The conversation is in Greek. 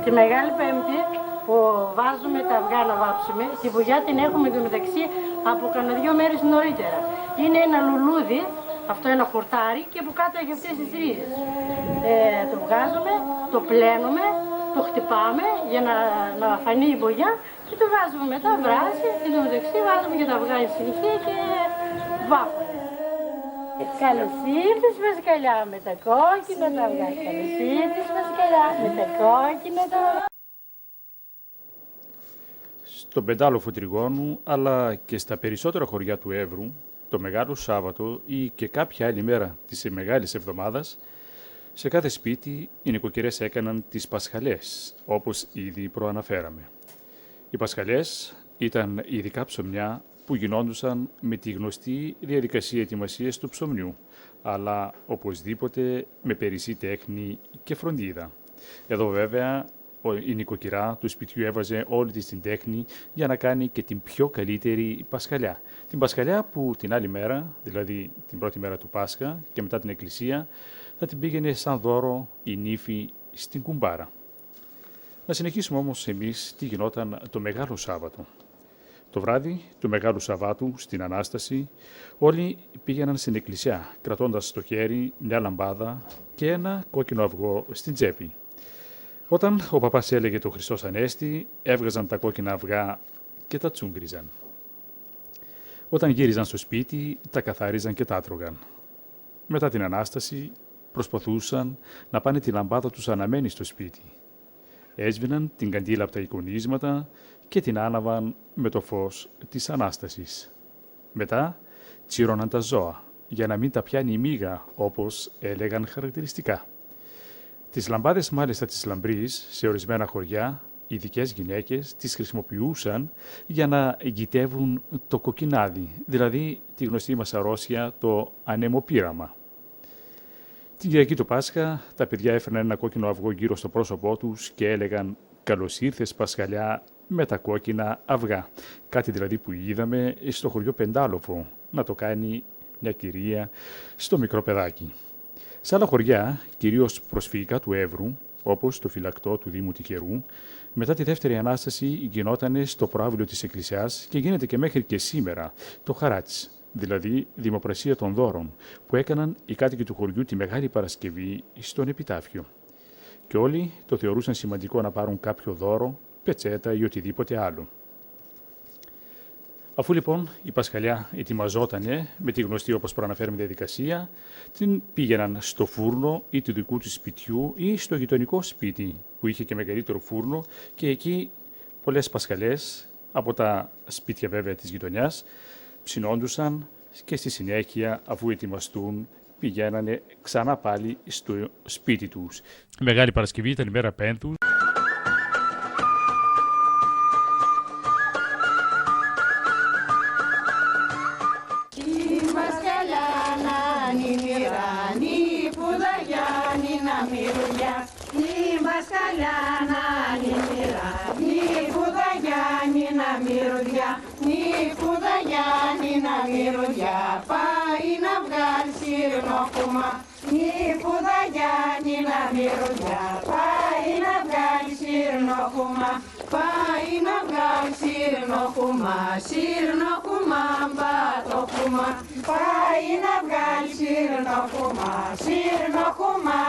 Τη Μεγάλη Πέμπτη που βάζουμε τα αυγά να βάψουμε, τη βουλιά την έχουμε εντωμεταξύ από κανένα 2 μέρες νωρίτερα. Είναι ένα λουλούδι, αυτό ένα χορτάρι και που κάτω έχει αυτές τις ρίζες. Το βγάζουμε, το πλένουμε, το χτυπάμε για να φανεί η βουλιά και το βάζουμε μετά, βράζει, εντωμεταξύ βάζουμε και τα αυγά στη συνεχεία και βάφουμε. Καλώς ήρθες Πασχαλιά με τα κόκκινα τα αυγά. Καλώς ήρθες Πασχαλιά με τα κόκκινα τα αυγά. Στον Πεντάλοφο Τριγώνου, αλλά και στα περισσότερα χωριά του Εύρου, το Μεγάλο Σάββατο ή και κάποια άλλη μέρα της Μεγάλης Εβδομάδας, σε κάθε σπίτι οι νοικοκυρές έκαναν τις Πασχαλιές, όπως ήδη προαναφέραμε. Οι Πασχαλιές ήταν ειδικά ψωμιά που γινόντουσαν με τη γνωστή διαδικασία ετοιμασίας του ψωμιού, αλλά οπωσδήποτε με περισσή τέχνη και φροντίδα. Εδώ βέβαια η νοικοκυρά του σπιτιού έβαζε όλη της την τέχνη για να κάνει και την πιο καλύτερη Πασχαλιά. Την Πασχαλιά που την άλλη μέρα, δηλαδή την πρώτη μέρα του Πάσχα και μετά την εκκλησία, θα την πήγαινε σαν δώρο η νύφη στην κουμπάρα. Να συνεχίσουμε όμως εμείς τι γινόταν το Μεγάλο Σάββατο. Το βράδυ του Μεγάλου Σαββάτου, στην Ανάσταση, όλοι πήγαιναν στην εκκλησιά, κρατώντας στο χέρι μια λαμπάδα και ένα κόκκινο αυγό στην τσέπη. Όταν ο παπάς έλεγε το Χριστός Ανέστη, έβγαζαν τα κόκκινα αυγά και τα τσούγκριζαν. Όταν γύριζαν στο σπίτι, τα καθάριζαν και τα άτρωγαν. Μετά την Ανάσταση, προσπαθούσαν να πάνε τη λαμπάδα τους αναμένη στο σπίτι. Έσβηναν την καντήλα από τα εικονίσματα και την άναβαν με το φως της Ανάστασης. Μετά τσίρωναν τα ζώα, για να μην τα πιάνει η μύγα, όπως έλεγαν χαρακτηριστικά. Τις λαμπάδες μάλιστα της λαμπρής, σε ορισμένα χωριά, ειδικές γυναίκες τις χρησιμοποιούσαν για να εγκυτεύουν το κοκκινάδι, δηλαδή τη γνωστή μας αρρώστια, το ανεμοπείραμα. Την Κυριακή του Πάσχα, τα παιδιά έφερναν ένα κόκκινο αυγό γύρω στο πρόσωπό τους και έλεγαν «Καλώς ήρθες Πασχαλιά με τα κόκκινα αυγά». Κάτι δηλαδή που είδαμε στο χωριό Πεντάλοφο να το κάνει μια κυρία στο μικρό παιδάκι. Σε άλλα χωριά, κυρίως προσφυγικά του Εύρου, όπως το φυλακτό του Δήμου Τυχερού, μετά τη Δεύτερη Ανάσταση γινότανε στο προάβλιο της Εκκλησιάς και γίνεται και μέχρι και σήμερα το χαράτσι, δηλαδή δημοπρασία των δώρων, που έκαναν οι κάτοικοι του χωριού τη Μεγάλη Παρασκευή στον επιτάφιο. Και όλοι το θεωρούσαν σημαντικό να πάρουν κάποιο δώρο, πετσέτα ή οτιδήποτε άλλο. Αφού λοιπόν η Πασχαλιά ετοιμαζότανε με τη γνωστή όπως προαναφέρουμε διαδικασία, την πήγαιναν στο φούρνο ή του δικού του σπιτιού ή στο γειτονικό σπίτι που είχε και μεγαλύτερο φούρνο και εκεί πολλές Πασχαλιές από τα σπίτια βέβαια της γειτονιάς ψινόντουσαν και στη συνέχεια αφού ετοιμαστούν πηγαίνανε ξανά πάλι στο σπίτι τους. Η Μεγάλη Παρασκευή ήταν η μέρα Πέμπτου. Πάει να βγάλει σιρνόχουμα, νύφουδα Γιάννηνα μυρωδιά. Πάει να βγάλει σιρνόχουμα, πάει να βγάλει σιρνόχουμα, σιρνόχουμα μπατόχουμα. Πάει να βγάλει σιρνόχουμα, σιρνόχουμα